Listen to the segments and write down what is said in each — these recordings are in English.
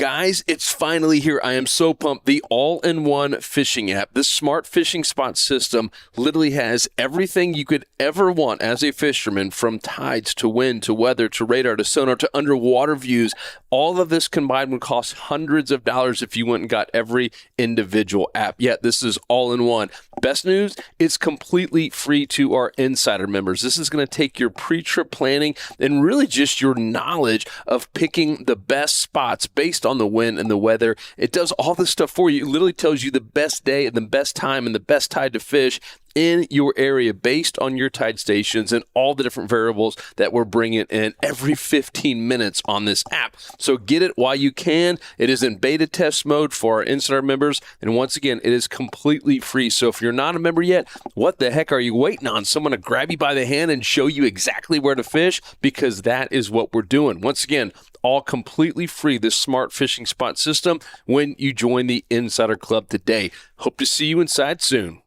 Guys, it's finally here. I am so pumped. The all-in-one fishing app, this smart fishing spot system, literally has everything you could ever want as a fisherman, from tides to wind to weather to radar to sonar to underwater views. All of this combined would cost hundreds of dollars if you went and got every individual app. Yet this is all-in-one. Best news, it's completely free to our insider members. This is going to take your pre-trip planning and really just your knowledge of picking the best spots based on the wind and the weather. It does all this stuff for you. It literally tells you the best day and the best time and the best tide to fish in your area based on your tide stations and all the different variables that we're bringing in every 15 minutes on this app. So get it while you can. It is in beta test mode for our insider members. And once again, it is completely free. So if you're not a member yet, what the heck are you waiting on? Someone to grab you by the hand and show you exactly where to fish? Because that is what we're doing. Once again, all completely free, this smart fishing spot system, when you join the Insider Club today. Hope to see you inside soon.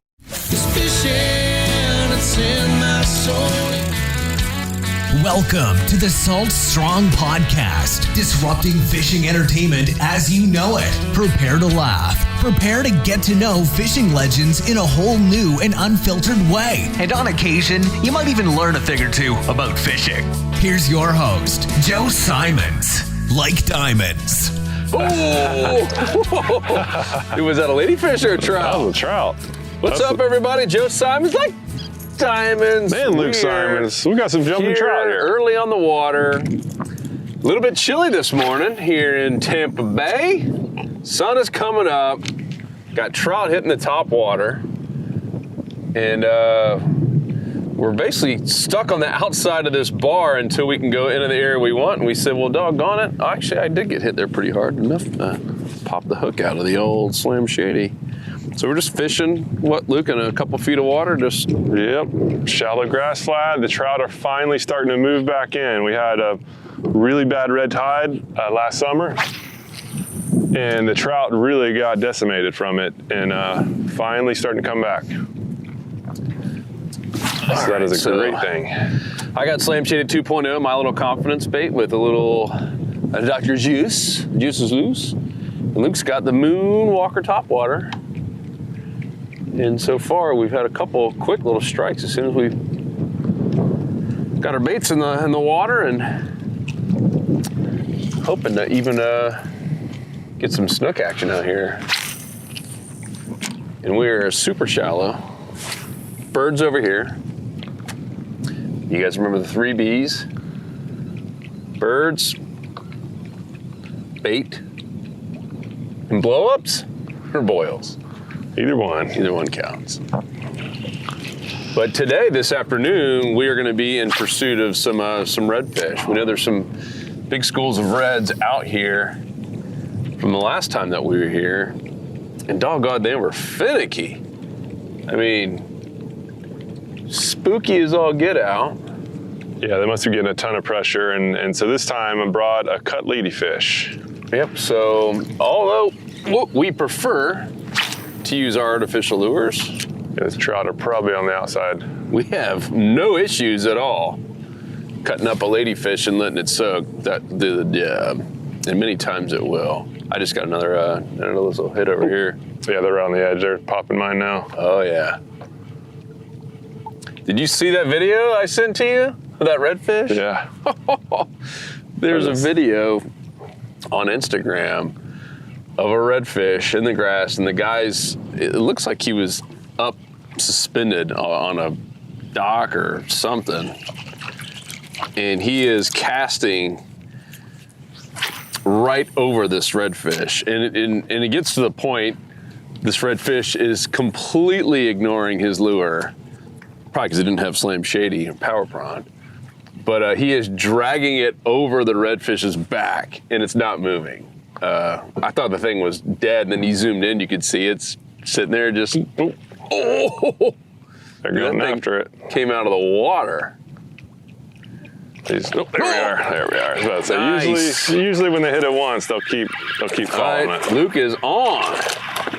Welcome to the Salt Strong Podcast, disrupting fishing entertainment as you know it. Prepare to laugh. Prepare to get to know fishing legends in a whole new and unfiltered way. And on occasion, you might even learn a thing or two about fishing. Here's your host, Joe Simons. Like diamonds. Oh! Was that a ladyfish or a trout? That was a trout. What's up, everybody? Joe Simons, like diamonds. Man, Luke Simons. We got some jumping trout here. Early on the water. A little bit chilly this morning here in Tampa Bay. Sun is coming up. Got trout hitting the top water. And we're basically stuck on the outside of this bar until we can go into the area we want. And we said, well, doggone it. Actually, I did get hit there pretty hard. Enough to pop the hook out of the old Slam Shady. So we're just fishing, Luke, in a couple feet of water? Yep, shallow grass flat. The trout are finally starting to move back in. We had a really bad red tide last summer, and the trout really got decimated from it, and finally starting to come back. So that is a great thing. I got Slam Shaded 2.0, my little confidence bait with a little Dr. Juice. Juice is loose. And Luke's got the Moonwalker Topwater. And so far, we've had a couple quick little strikes as soon as we got our baits in the water, and hoping to even get some snook action out here. And we're super shallow. Birds over here. You guys remember the 3 Bs? Birds, bait, and blow-ups or boils? Either one. Either one counts. But today, this afternoon, we are going to be in pursuit of some redfish. We know there's some big schools of reds out here from the last time that we were here. And doggone, they were finicky. I mean, spooky as all get out. Yeah, they must be getting a ton of pressure. And so this time I brought a cut ladyfish. Yep, so although we prefer to use our artificial lures. Yeah, this trout are probably on the outside. We have no issues at all cutting up a ladyfish and letting it soak. That do the job, and many times it will. I just got another little hit over here. Yeah, they're on the edge. They're popping mine now. Oh yeah. Did you see that video I sent to you of that redfish? Yeah. There's a video on Instagram of a redfish in the grass, and the guy's, it looks like he was up suspended on a dock or something, and he is casting right over this redfish, and it gets to the point this redfish is completely ignoring his lure, probably because it didn't have Slam Shady or Power Prawn, but he is dragging it over the redfish's back, and it's not moving. I thought the thing was dead, and then he zoomed in, you could see it's sitting there just, oh! They're going after it. Came out of the water. There we are. I was about to say, Nice. usually when they hit it once, they'll keep following it. Luke is on.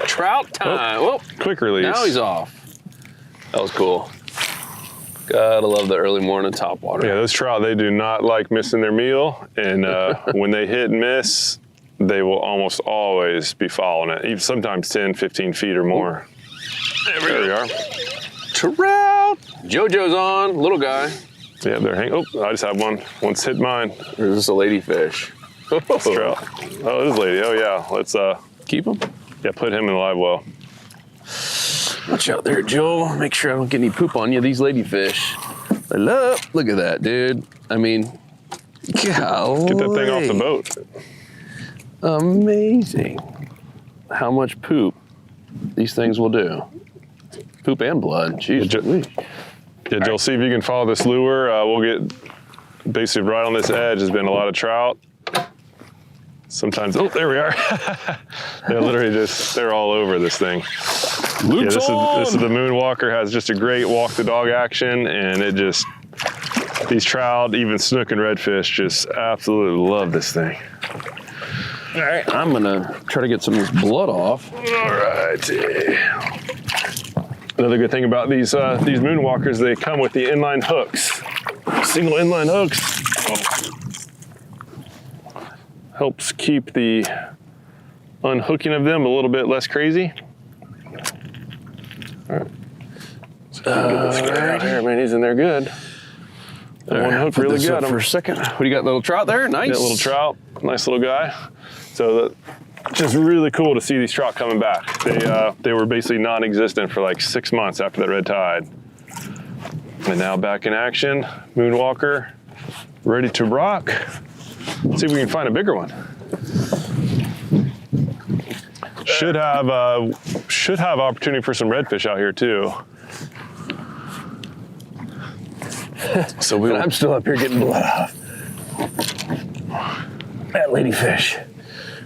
Trout time. Oh, quick release. Now he's off. That was cool. Gotta love the early morning topwater. Yeah, those trout, they do not like missing their meal. And when they hit and miss, they will almost always be following it, even sometimes 10, 15 feet or more. There we are. Trout. JoJo's on, little guy. Yeah, they're hanging. Oh, I just have one. One's hit mine. Or is this a ladyfish? It's trout. Oh, this lady. Oh, yeah. Let's Keep him. yeah, put him in the live well. Watch out there, Joel. Make sure I don't get any poop on you. These ladyfish. They love. Look at that, dude. I mean, golly. Get that thing off the boat. Amazing how much poop these things will do. Poop and blood. Jeez. Yeah, Joel, see if you can follow this lure. We'll get basically right on this edge has been a lot of trout. Sometimes, oh, there we are. They're literally they're all over this thing. Luke's this is the Moonwalker, has just a great walk the dog action, and it just, these trout, even snook and redfish, just absolutely love this thing. All right, I'm gonna try to get some of this blood off. All right. Another good thing about these Moonwalkers, they come with the inline hooks. Single inline hooks. Helps keep the unhooking of them a little bit less crazy. All right. So get this guy out here, man. He's in there good. One hook really got him for a second. What do you got, little trout there? Nice. Yeah, little trout, nice little guy. So just really cool to see these trout coming back. They were basically non-existent for like 6 months after that red tide. And now back in action, Moonwalker, ready to rock. Let's see if we can find a bigger one. Should have opportunity for some redfish out here too. So I'm still up here getting blood off. That ladyfish.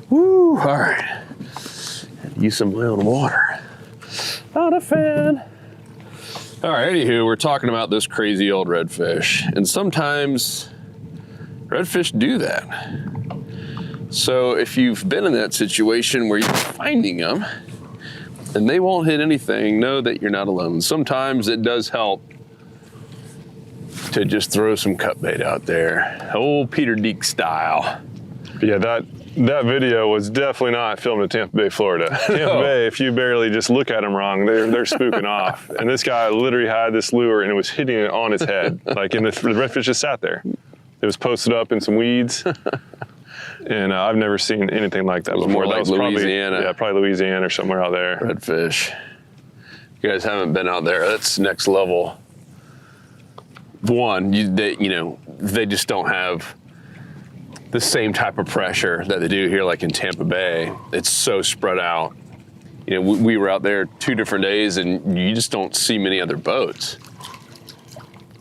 Woo, all right. Use some of my own water. Not a fan. All right, anywho, we're talking about this crazy old redfish. And sometimes redfish do that. So if you've been in that situation where you're finding them and they won't hit anything, know that you're not alone. Sometimes it does help to just throw some cut bait out there. Old Peter Deek style. Yeah, that video was definitely not filmed in Tampa Bay, Florida. Tampa Bay, if you barely just look at them wrong, they're spooking off. And this guy literally had this lure and it was hitting it on his head. Like, the redfish just sat there. It was posted up in some weeds. And I've never seen anything like that before. More that like was Louisiana. Probably Louisiana or somewhere out there. Redfish. You guys haven't been out there. That's next level. One, they just don't have the same type of pressure that they do here, like in Tampa Bay. It's so spread out. We were out there 2 different days, and you just don't see many other boats.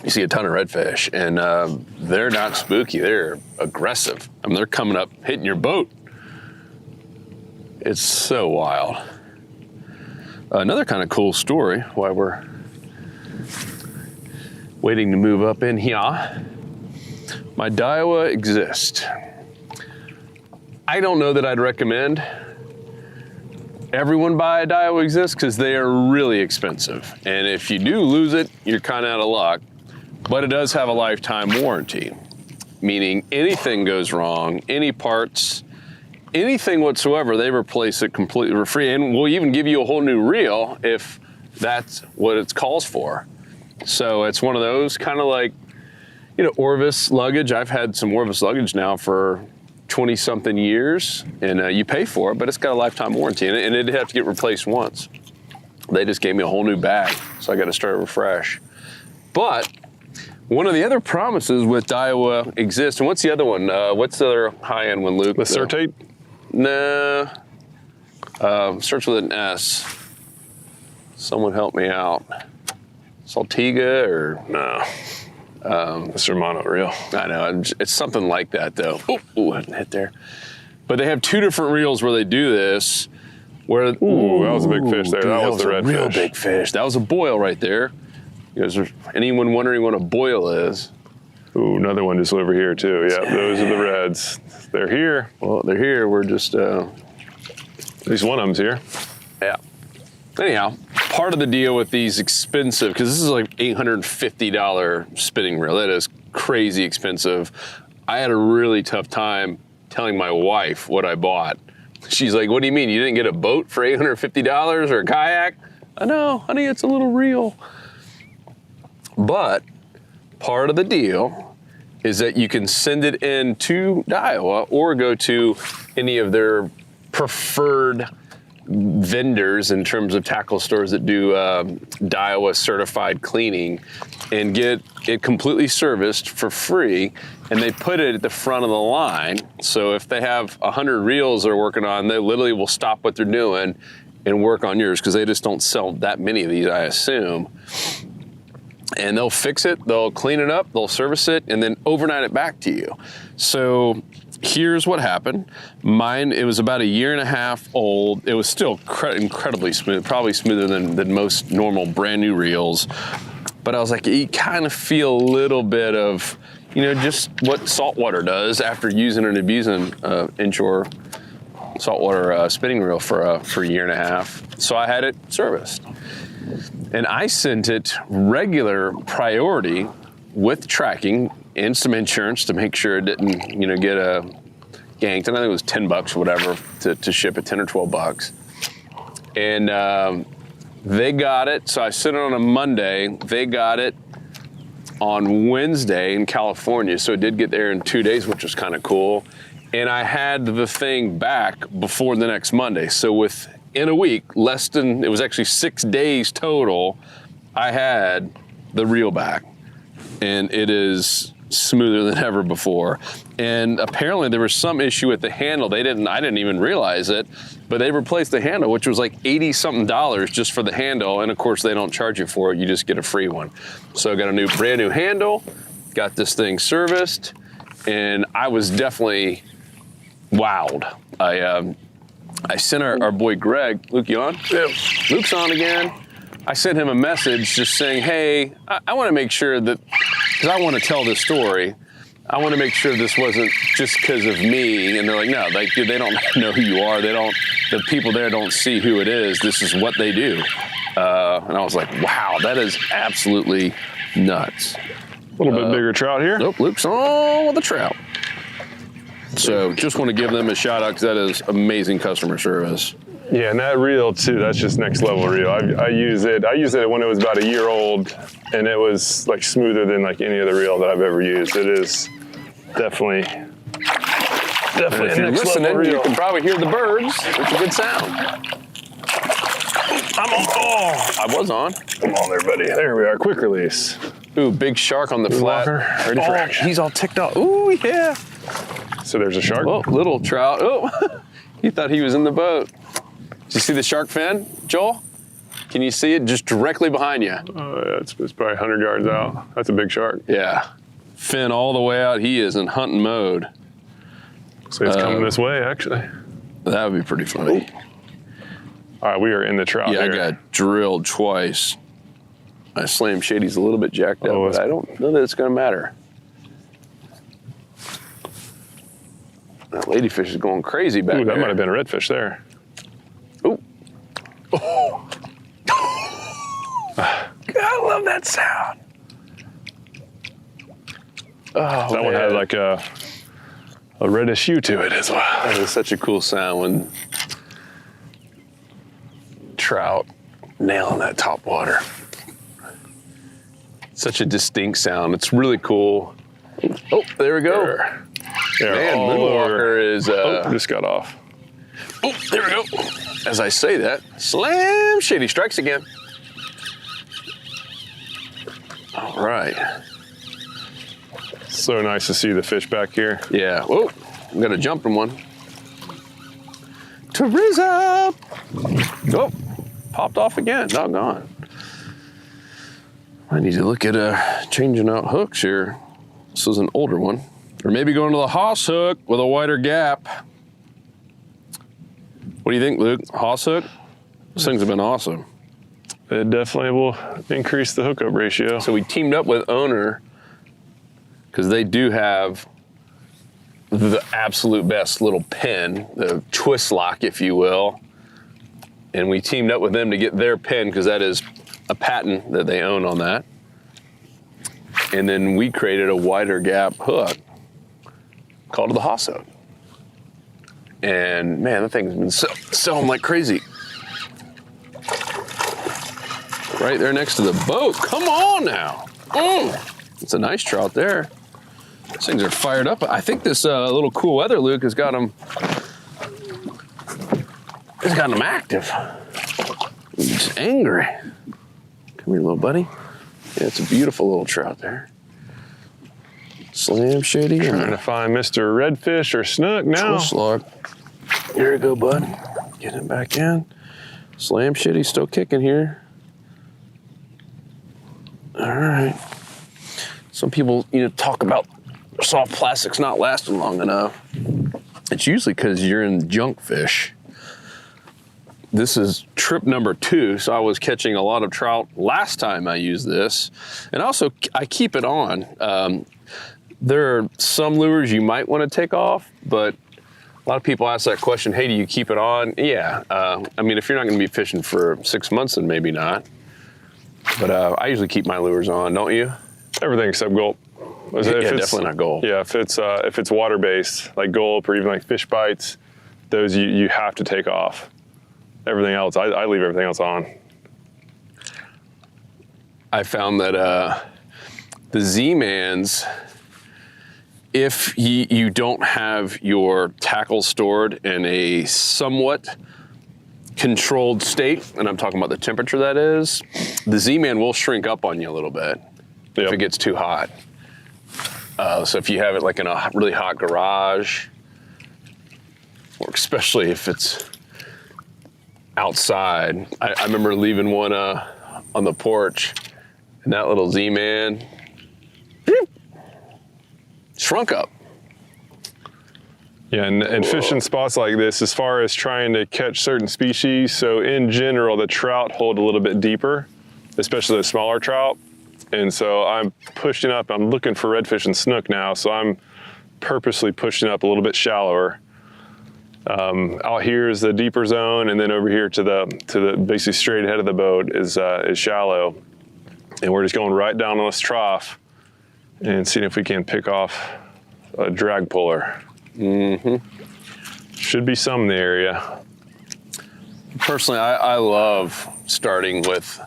You see a ton of redfish, and they're not spooky. They're aggressive. I mean, they're coming up, hitting your boat. It's so wild. Another kind of cool story, while we're waiting to move up in here. My Daiwa Exist. I don't know that I'd recommend everyone buy a Daiwa Exist because they are really expensive. And if you do lose it, you're kind of out of luck. But it does have a lifetime warranty, meaning anything goes wrong, any parts, anything whatsoever, they replace it completely for free. And we'll even give you a whole new reel if that's what it calls for. So it's one of those kind of like, Orvis luggage. I've had some Orvis luggage now for 20-something years, and you pay for it, but it's got a lifetime warranty, and it'd have to get replaced once. They just gave me a whole new bag, so I got to start afresh. But one of the other promises with Daiwa Exist, and what's the other one? What's the other high-end one, Luke? The Certate? No. Starts with an S. Someone help me out. Saltiga or no? It's Romano reel. I know, it's something like that though. Ooh, I didn't hit there. But they have 2 different reels where they do this. Where that was a big fish there. Dude, that was the red real fish. Big fish. That was a boil right there. Is there anyone wondering what a boil is? Ooh, another one just over here too. Yeah, those are the reds. They're here. Well, they're here. We're just at least one of them's here. Yeah. Anyhow, part of the deal with these expensive, because this is like $850 spinning reel. That is crazy expensive. I had a really tough time telling my wife what I bought. She's like, what do you mean? You didn't get a boat for $850 or a kayak? I know, honey, it's a little real. But part of the deal is that you can send it in to Daiwa or go to any of their preferred vendors in terms of tackle stores that do Daiwa certified cleaning and get it completely serviced for free, and they put it at the front of the line. So if they have 100 reels they're working on, they literally will stop what they're doing and work on yours, because they just don't sell that many of these, I assume. And they'll fix it, they'll clean it up, they'll service it, and then overnight it back to you. So here's what happened. Mine, it was about 1.5 years old. It was still incredibly smooth, probably smoother than most normal brand new reels. But I was like, you kind of feel a little bit of, just what saltwater does after using and abusing inshore saltwater spinning reel for 1.5 years. So I had it serviced. And I sent it regular priority with tracking and some insurance to make sure it didn't, get ganked. And I think it was $10 or whatever to ship it, 10 or 12 bucks. And they got it. So I sent it on a Monday. They got it on Wednesday in California. So it did get there in 2 days, which was kind of cool. And I had the thing back before the next Monday. So within a week, it was actually 6 days total, I had the reel back. And it is smoother than ever before. And apparently there was some issue with the handle. I didn't even realize it, but they replaced the handle, which was like $80-something just for the handle. And of course they don't charge you for it. You just get a free one. So I got a brand new handle, got this thing serviced, and I was definitely wowed. I sent our boy Greg, Luke, you on? Yeah. Luke's on again. I sent him a message just saying, hey, I want to make sure that, because I want to tell this story, I want to make sure this wasn't just because of me. And they're like, no, they don't know who you are. The people there don't see who it is. This is what they do. And I was like, wow, that is absolutely nuts. A little bit bigger trout here. Nope, Luke's on with the trout. So just want to give them a shout out because that is amazing customer service. Yeah, and that reel too, that's just next level reel. I use it when it was about 1 year old, and it was like smoother than like any other reel that I've ever used. It is definitely if you're listening, you can probably hear the birds. It's a good sound. I'm on. Oh, I was on. come on there, buddy. There we are. Quick release. Ooh, big shark on the flat. Walker, ready for action. He's all ticked off. Ooh, yeah. So there's a shark. Oh, little trout. Oh, he thought he was in the boat. Did you see the shark fin, Joel? Can you see it just directly behind you? Oh, yeah, it's probably 100 yards out. That's a big shark. Yeah. Fin all the way out. He is in hunting mode. So it's coming this way, actually. That would be pretty funny. All right, we are in the trout Yeah, here. I got drilled twice. My Slam Shady's a little bit jacked up, but I don't know that it's going to matter. That ladyfish is going crazy back there. That might have been a redfish there. Ooh. Oh. God, I love that sound. Oh, That one had like a reddish hue to it as well. That is such a cool sound when trout nailing that top water. Such a distinct sound. It's really cool. Oh, there we go. Man, Moonwalker is... just got off. Oh, there we go. As I say that, Slam Shady strikes again. All right. So nice to see the fish back here. Yeah. Whoa, I'm gonna jump in one. Teresa! Oh, popped off again. Doggone. I need to look at changing out hooks here. This is an older one. Or maybe going to the Haas hook with a wider gap. What do you think, Luke? Haas hook? Those things have been awesome. It definitely will increase the hookup ratio. So we teamed up with Owner because they do have the absolute best little pin, the twist lock, if you will. And we teamed up with them to get their pin because that is a patent that they own on that. And then we created a wider gap hook called the Haas hook. And man, that thing's been selling like crazy. Right there next to the boat. Come on now. It's a nice trout there. These things are fired up. I think this little cool weather, Luke, has got them active. He's angry. Come here, little buddy. Yeah, it's a beautiful little trout there. Slam shady. Trying to find Mr. Redfish or Snook now. Slug. Here you go, bud. Get him back in. Slam shitty, still kicking here. All right. Some people, talk about soft plastics not lasting long enough. It's usually because you're in junk fish. This is trip number 2, so I was catching a lot of trout last time I used this. And also, I keep it on. There are some lures you might want to take off, but a lot of people ask that question, hey, do you keep it on? Yeah. If you're not going to be fishing for 6 months, then maybe not. But I usually keep my lures on, don't you? Everything except gulp. Definitely not gulp. Yeah, if it's water-based, like gulp or even like fish bites, those you have to take off. Everything else, I leave everything else on. I found that the Z-Mans, if you don't have your tackle stored in a somewhat controlled state, and I'm talking about the temperature that is, the Z-Man will shrink up on you a little bit if it gets too hot. So if you have it like in a really hot garage, or especially if it's outside. I remember leaving one on the porch, and that little Z-Man shrunk up. Yeah, and fishing spots like this, as far as trying to catch certain species, so in general, the trout hold a little bit deeper, especially the smaller trout. And so I'm pushing up, I'm looking for redfish and snook now, so I'm purposely pushing up a little bit shallower. Out here is the deeper zone, and then over here to the basically straight ahead of the boat is shallow. And we're just going right down on this trough and seeing if we can pick off a drag puller. Should be some in the area. Personally, I love starting with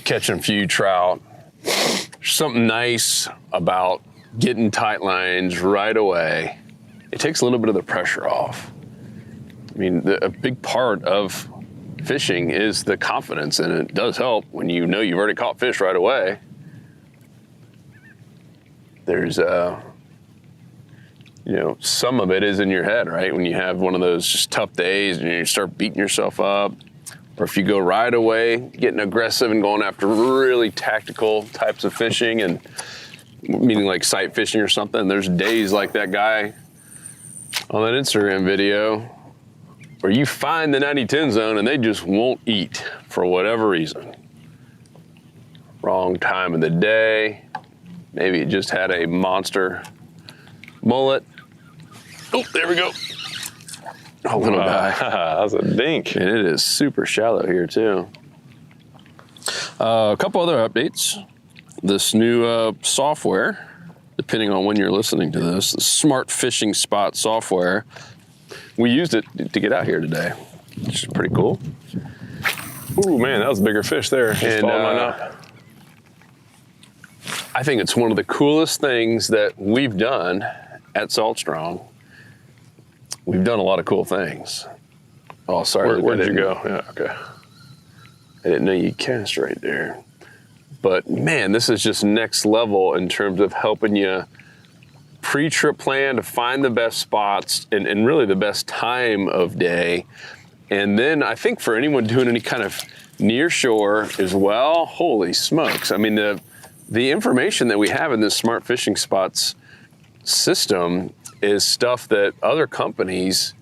catching a few trout. There's something nice about getting tight lines right away. It takes a little bit of the pressure off. A big part of fishing is the confidence, and it does help when you know you've already caught fish right away. There's some of it is in your head, right? When you have one of those just tough days and you start beating yourself up, or if you go right away, getting aggressive and going after really tactical types of fishing, and meaning like sight fishing or something. There's days like that guy on that Instagram video where you find the 90-10 zone and they just won't eat for whatever reason. Wrong time of the day. Maybe it just had a monster mullet. Oh, there we go. Oh, little guy. That's a dink. And it is super shallow here too. A couple other updates. This new software, depending on when you're listening to this, the Smart Fishing Spot software. We used it to get out here today, which is pretty cool. Ooh, man, that was a bigger fish there. Just followed mine up. I think it's one of the coolest things that we've done at Salt Strong. We've done a lot of cool things. Oh, sorry. Where did you go? Yeah, okay. I didn't know you cast right there. But man, this is just next level in terms of helping you pre-trip plan to find the best spots and really the best time of day. And then I think for anyone doing any kind of near shore as well, holy smokes. The information that we have in this Smart Fishing Spots system is stuff that other companies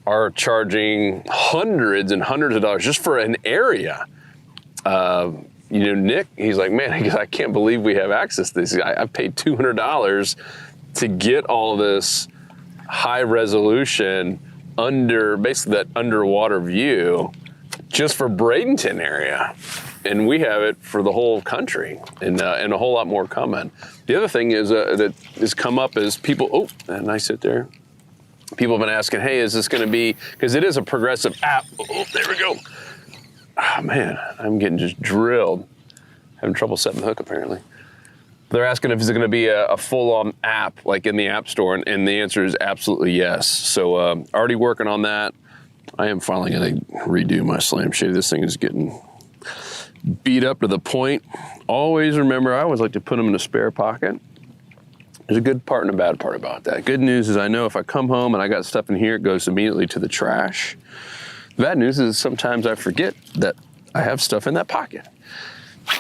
are charging hundreds and hundreds of dollars just for an area. Nick, he's like, man, I can't believe we have access to this. I paid $200 to get all this high resolution basically that underwater view just for Bradenton area. And we have it for the whole country, and a whole lot more coming. The other thing is that has come up is people, nice hit there. People have been asking, hey, is this going to be, because it is a progressive app. Oh, there we go. Oh, man, I'm getting just drilled. Having trouble setting the hook, apparently. They're asking if it's going to be a full-on app, like in the App Store, and the answer is absolutely yes. So already working on that. I am finally going to redo my Slam Shady. This thing is getting beat up to the point. Always remember, I always like to put them in a spare pocket. There's a good part and a bad part about that. Good news is I know if I come home and I got stuff in here, it goes immediately to the trash. The bad news is sometimes I forget that I have stuff in that pocket.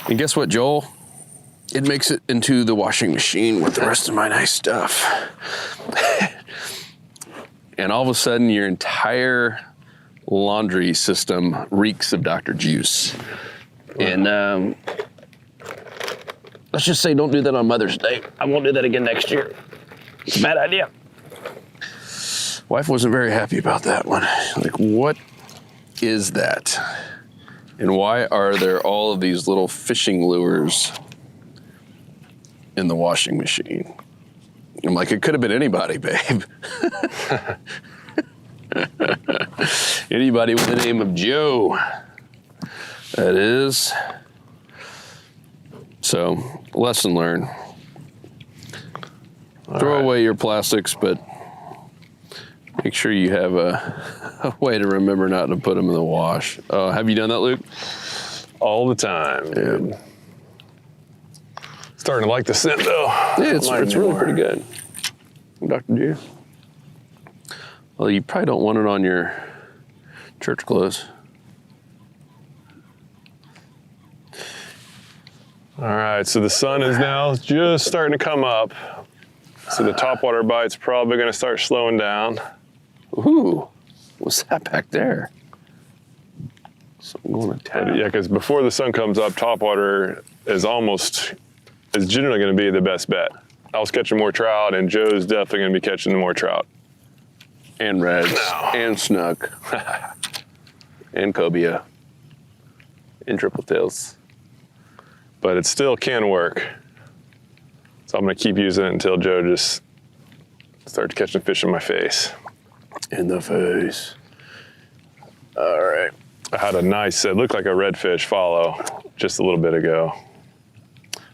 And guess what, Joel? It makes it into the washing machine with the rest of my nice stuff. And all of a sudden, your entire laundry system reeks of Dr. Juice. And let's just say don't do that on Mother's Day. I won't do that again next year. It's a bad idea. Wife wasn't very happy about that one. Like, what is that? And why are there all of these little fishing lures in the washing machine? I'm like, it could have been anybody, babe. Anybody with the name of Joe. That is. So, lesson learned. Throw away your plastics, but make sure you have a way to remember not to put them in the wash. Have you done that, Luke? All the time. Yeah. Starting to like the scent, though. Yeah, it's really pretty good. Dr. G. Well, you probably don't want it on your church clothes. All right, so the sun is now just starting to come up. So the topwater bite's probably going to start slowing down. Ooh, what's that back there? Something going to town. Yeah, because before the sun comes up, topwater is generally going to be the best bet. I was catching more trout, and Joe's definitely going to be catching more trout. And reds, and snook, and cobia, and triple tails. But it still can work. So I'm going to keep using it until Joe just starts catching fish in my face. In the face. All right. I had a nice, it looked like a redfish follow just a little bit ago.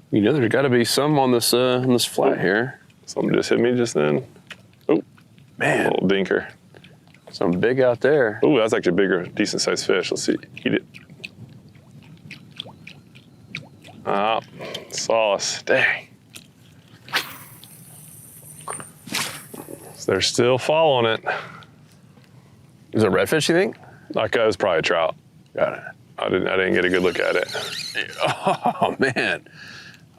You know, there's got to be some on this flat here. Something just hit me just then. Oh, man. A little dinker. Something big out there. Oh, that's actually a bigger, decent sized fish. Let's see, eat it. Ah, sauce, dang. So they're still following it. Is it a redfish, you think? Like it was probably a trout. Got it. I didn't get a good look at it. Oh, man.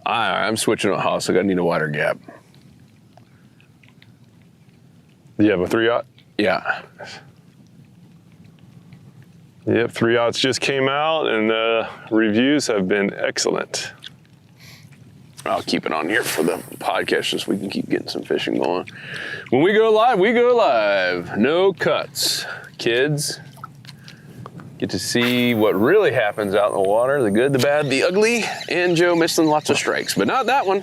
I'm switching to a house. I need a wider gap. You have a 3-aught? Yeah. Yep, 3-aughts just came out, and the reviews have been excellent. I'll keep it on here for the podcast just so we can keep getting some fishing going. When we go live, we go live. No cuts. Kids get to see what really happens out in the water, the good, the bad, the ugly, and Joe missing lots of strikes, but not that one.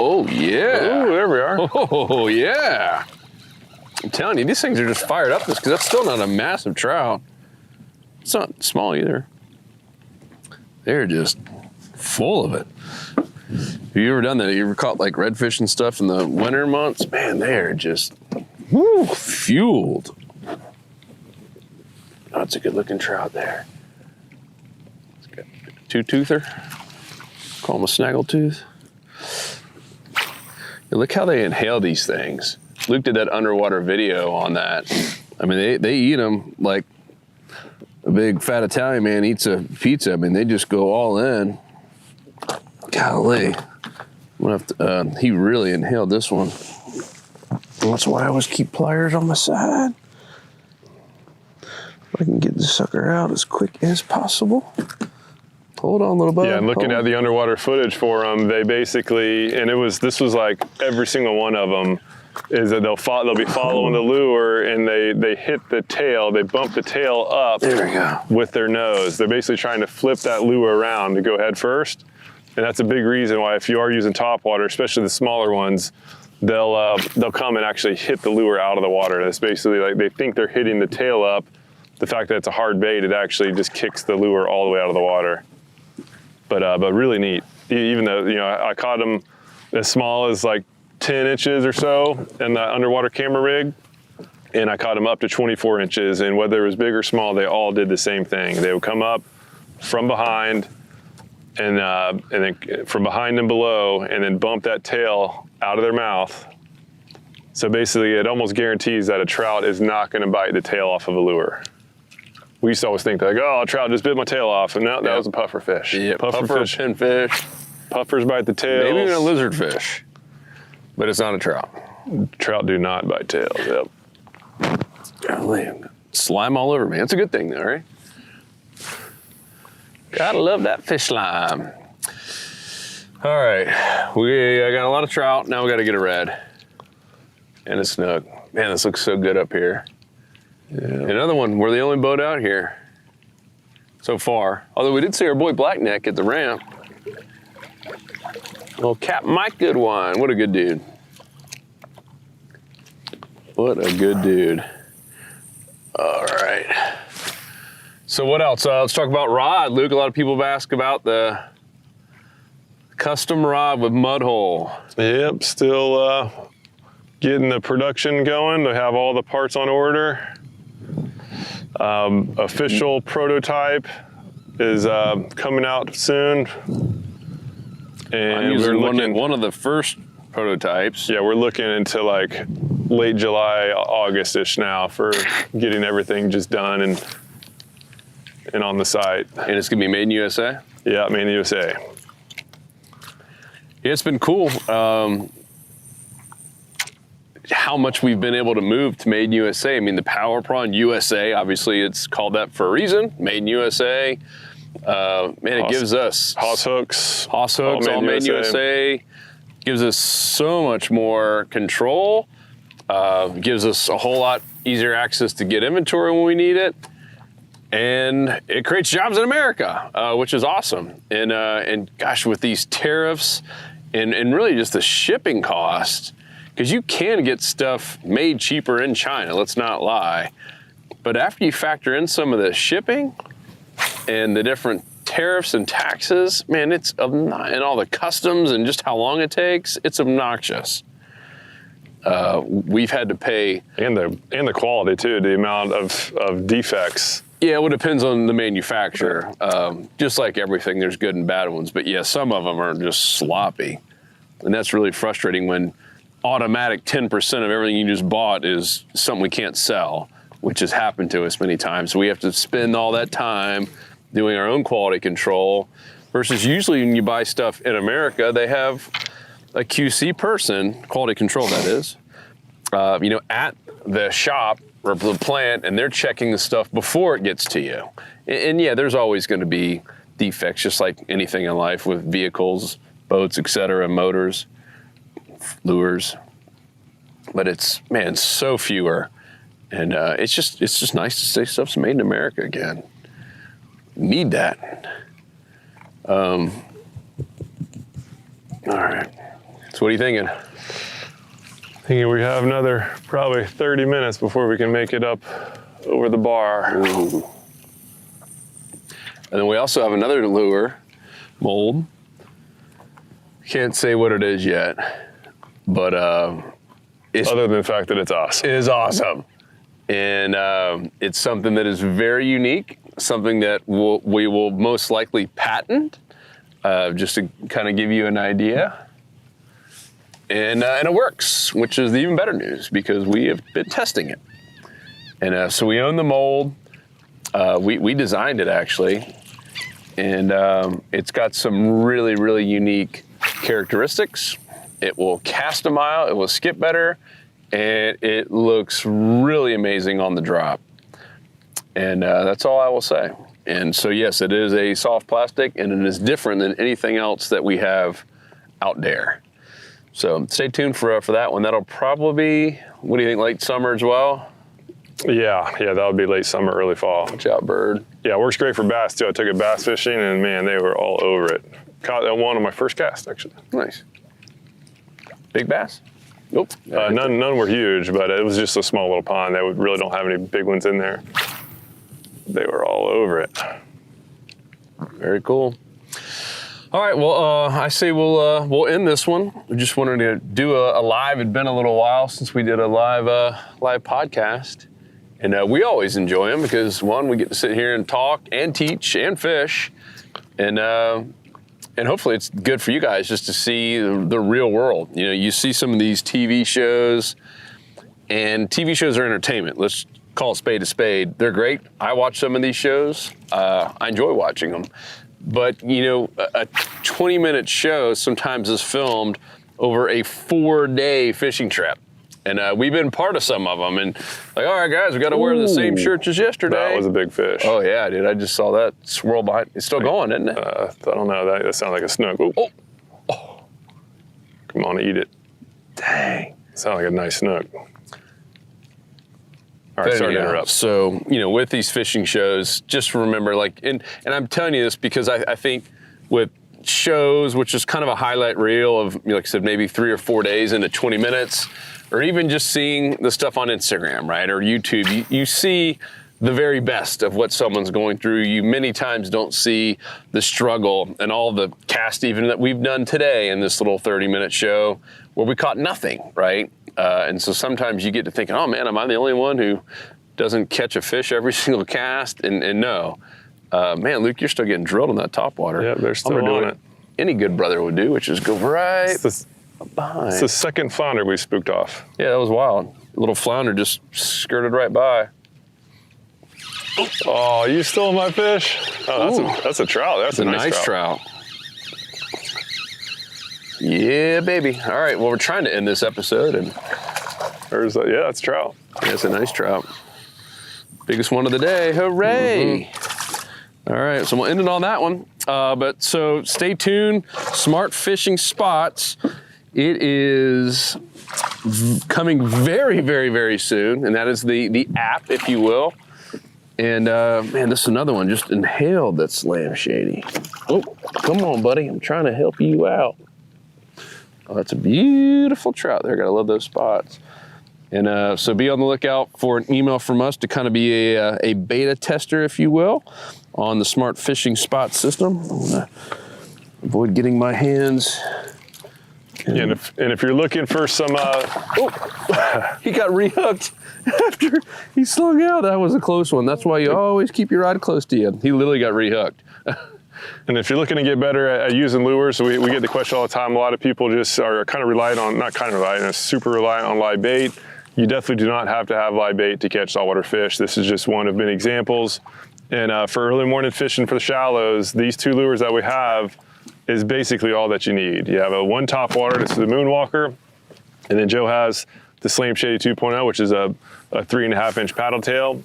Oh, yeah. Oh, there we are. Oh, yeah. I'm telling you, these things are just fired up because that's still not a massive trout. It's not small either. They're just full of it. Have you ever done that? You ever caught like redfish and stuff in the winter months? Man, they're just fueled. Oh, that's a good looking trout there. It's got a two-toother. Call them a snaggletooth. Yeah, look how they inhale these things. Luke did that underwater video on that. I mean, they eat them like a big fat Italian man eats a pizza. I mean, they just go all in. Golly. I'm gonna have to, he really inhaled this one. That's why I always keep pliers on my side. I can get this sucker out as quick as possible. Hold on, little bud. Yeah, and looking at the underwater footage for them, they basically, and this was like every single one of them, is that they'll be following the lure, and they hit the tail, they bump the tail up there we go. With their nose. They're basically trying to flip that lure around to go head first. And that's a big reason why if you are using topwater, especially the smaller ones, they'll come and actually hit the lure out of the water. That's basically like they think they're hitting the tail up. The fact that it's a hard bait, it actually just kicks the lure all the way out of the water. But really neat. Even though, you know, I caught them as small as like 10 inches or so in the underwater camera rig, and I caught them up to 24 inches. And whether it was big or small, they all did the same thing. They would come up from behind, and then from behind and below, and then bump that tail out of their mouth. So basically, it almost guarantees that a trout is not going to bite the tail off of a lure. We used to always think like, oh, a trout just bit my tail off, and no, that was a puffer fish. Yeah, puffer fish, pinfish. Puffers bite the tails. Maybe even a lizard fish, but it's not a trout. Trout do not bite tails. Yep. Golly, slime all over me. That's a good thing, though, right? Gotta love that fish slime. All right, I got a lot of trout. Now we got to get a red and a snook. Man, this looks so good up here. Yeah. Another one. We're the only boat out here so far. Although we did see our boy Blackneck at the ramp. Well, Captain Mike Goodwine. What a good dude. What a good dude. All right. So what else? Let's talk about rod, Luke. A lot of people have asked about the custom rod with mud hole. Yep, still getting the production going. They have all the parts on order. Official prototype is coming out soon. And I'm using one of the first prototypes. Yeah, we're looking into like late July, August-ish now for getting everything just done and on the site. And it's gonna be made in USA? Yeah, made in the USA. Yeah, it's been cool. How much we've been able to move to Made in USA. I mean, the Power Prawn USA, obviously it's called that for a reason. Made in USA. Man, it gives us Hoss hooks, all made in USA. Gives us so much more control. Gives us a whole lot easier access to get inventory when we need it. And it creates jobs in America, which is awesome. And gosh, with these tariffs and really just the shipping cost, because you can get stuff made cheaper in China, let's not lie. But after you factor in some of the shipping and the different tariffs and taxes, man, and all the customs and just how long it takes, it's obnoxious. We've had to pay. And the quality too, the amount of defects. Yeah, well, it depends on the manufacturer. Just like everything, there's good and bad ones. But yeah, some of them are just sloppy. And that's really frustrating when automatic 10% of everything you just bought is something we can't sell, which has happened to us many times. So we have to spend all that time doing our own quality control versus usually when you buy stuff in America, they have a QC person, quality control that is, at the shop or the plant, and they're checking the stuff before it gets to you. And yeah, there's always going to be defects, just like anything in life with vehicles, boats, etc., motors, lures. But it's so fewer, and it's just nice to say stuff's made in America again. Need that. All right. So what are you thinking? Thinking we have another probably 30 minutes before we can make it up over the bar. Ooh. And then we also have another lure mold. Can't say what it is yet, but it's other than the fact that it's awesome. It is awesome, and it's something that is very unique. Something that we will most likely patent, just to kind of give you an idea. And it works, which is the even better news because we have been testing it. And so we own the mold. We designed it actually, and it's got some really, really unique characteristics. It will cast a mile, it will skip better, and it looks really amazing on the drop. And that's all I will say. And so yes, it is a soft plastic, and it is different than anything else that we have out there. So stay tuned for that one. That'll probably be, what do you think, late summer as well? Yeah, that would be late summer, early fall. Watch out, bird. Yeah, it works great for bass too. I took it bass fishing, and man, they were all over it. Caught one on my first cast, actually. Nice. Big bass? Nope. None were huge, but it was just a small little pond. They really don't have any big ones in there. They were all over it. Very cool. All right, well, I say we'll end this one. We just wanted to do a live. It'd been a little while since we did a live podcast, and we always enjoy them because one, we get to sit here and talk and teach and fish, and hopefully it's good for you guys just to see the real world. You know, you see some of these TV shows, and TV shows are entertainment. Let's call a spade. They're great. I watch some of these shows. I enjoy watching them. But, you know, a 20-minute show sometimes is filmed over a 4-day fishing trip. And we've been part of some of them. And like, all right, guys, we got to wear the same shirts as yesterday. That was a big fish. Oh, yeah, dude. I just saw that swirl behind. It's still going, isn't it? I don't know. That sounds like a snook. Oh. Come on, eat it. Dang. Sounds like a nice snook. All right, sorry to interrupt. So, you know, with these fishing shows, just remember, like, and I'm telling you this because I think with shows, which is kind of a highlight reel of, you know, like I said, maybe 3 or 4 days into 20 minutes, or even just seeing the stuff on Instagram, right, or YouTube, you see the very best of what someone's going through. You many times don't see the struggle and all the cast even that we've done today in this little 30-minute show where we caught nothing, right? And so sometimes you get to thinking, oh man, am I the only one who doesn't catch a fish every single cast? And no. Man, Luke, you're still getting drilled on that topwater. Yeah, they're still on it. Any good brother would do, which is go right behind. It's the second flounder we spooked off. Yeah, that was wild. A little flounder just skirted right by. Oh, you stole my fish? Oh, that's a trout. That's a nice trout. Yeah, baby. All right, well, we're trying to end this episode. And yeah, that's trout. Yeah, it's a nice trout. Biggest one of the day. Hooray. All right, so we'll end it on that one. But so stay tuned. Smart Fishing Spots. It is coming very, very, very soon. And that is the app, if you will. And man, this is another one just inhaled that Slam Shady. Oh, come on, buddy. I'm trying to help you out. Oh, that's a beautiful trout there. Gotta love those spots. And so be on the lookout for an email from us to kind of be a beta tester, if you will, on the Smart Fishing Spot system. I'm gonna avoid getting my hands. Yeah, and if you're looking for some, he got rehooked after he slung out. That was a close one. That's why you always keep your rod close to you. He literally got rehooked. And if you're looking to get better at using lures, so we get the question all the time. A lot of people just are kind of super reliant on live bait. You definitely do not have to have live bait to catch saltwater fish. This is just one of many examples. And for early morning fishing for the shallows, these 2 lures that we have is basically all that you need. You have one Topwater, this is the Moonwalker, and then Joe has the Slam Shady 2.0, which is a 3.5-inch paddle tail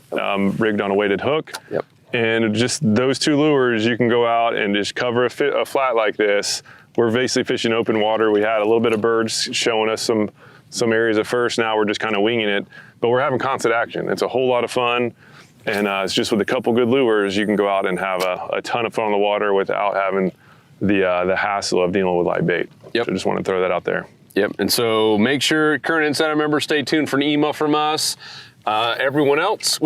rigged on a weighted hook. Yep. And just those 2 lures, you can go out and just cover a flat like this. We're basically fishing open water. We had a little bit of birds showing us some areas at first. Now we're just kind of winging it, but we're having constant action. It's a whole lot of fun. And it's just with a couple good lures, you can go out and have a ton of fun on the water without having the hassle of dealing with live bait. Yep. So just want to throw that out there. Yep. And so make sure, current insider members, stay tuned for an email from us. Everyone else,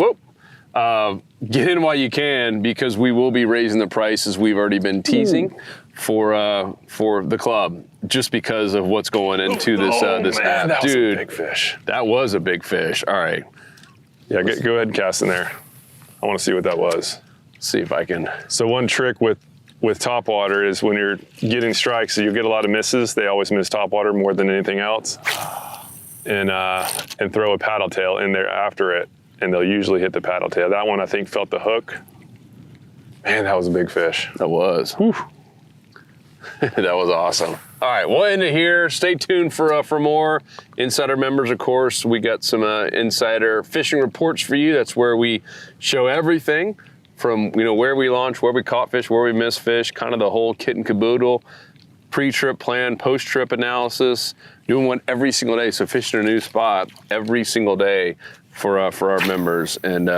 get in while you can, because we will be raising the prices we've already been teasing for the club, just because of what's going into this this app. That was Dude, a big fish. That was a big fish. All right. Yeah, go ahead and cast in there. I want to see what that was. See if I can. So one trick with topwater is when you're getting strikes, so you get a lot of misses. They always miss topwater more than anything else, and throw a paddle tail in there after it, and they'll usually hit the paddle tail. That one I think felt the hook. Man, that was a big fish. That was. Whew. That was awesome. All right, we'll end it here. Stay tuned for more. Insider members, of course, we got some insider fishing reports for you. That's where we show everything from where we launch, where we caught fish, where we missed fish, kind of the whole kit and caboodle, pre-trip plan, post-trip analysis, doing one every single day. So fishing a new spot every single day for our members, and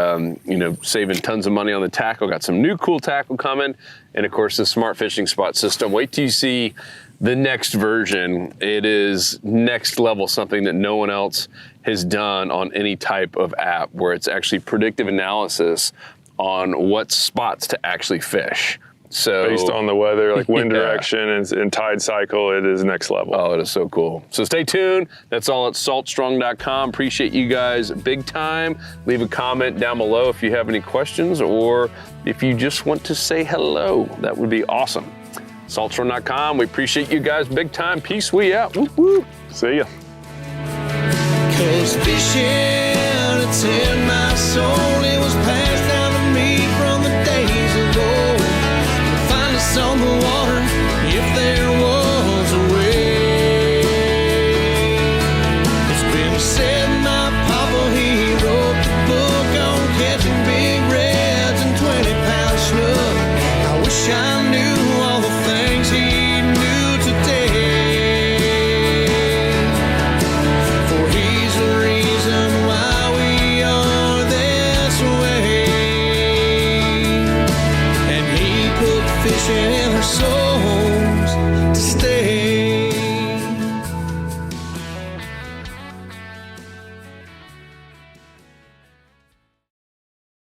saving tons of money on the tackle. Got some new cool tackle coming, and of course the Smart Fishing Spot system. Wait till you see the next version. It is next level, something that no one else has done on any type of app, where it's actually predictive analysis on what spots to actually fish. So based on the weather, like wind direction and tide cycle, it is next level. Oh, it is so cool. So stay tuned. That's all at saltstrong.com. Appreciate you guys big time. Leave a comment down below if you have any questions, or if you just want to say hello. That would be awesome. Saltstrong.com. We appreciate you guys big time. Peace, we out. Woo woo. See ya. 'Cause fishing, it's in my soul.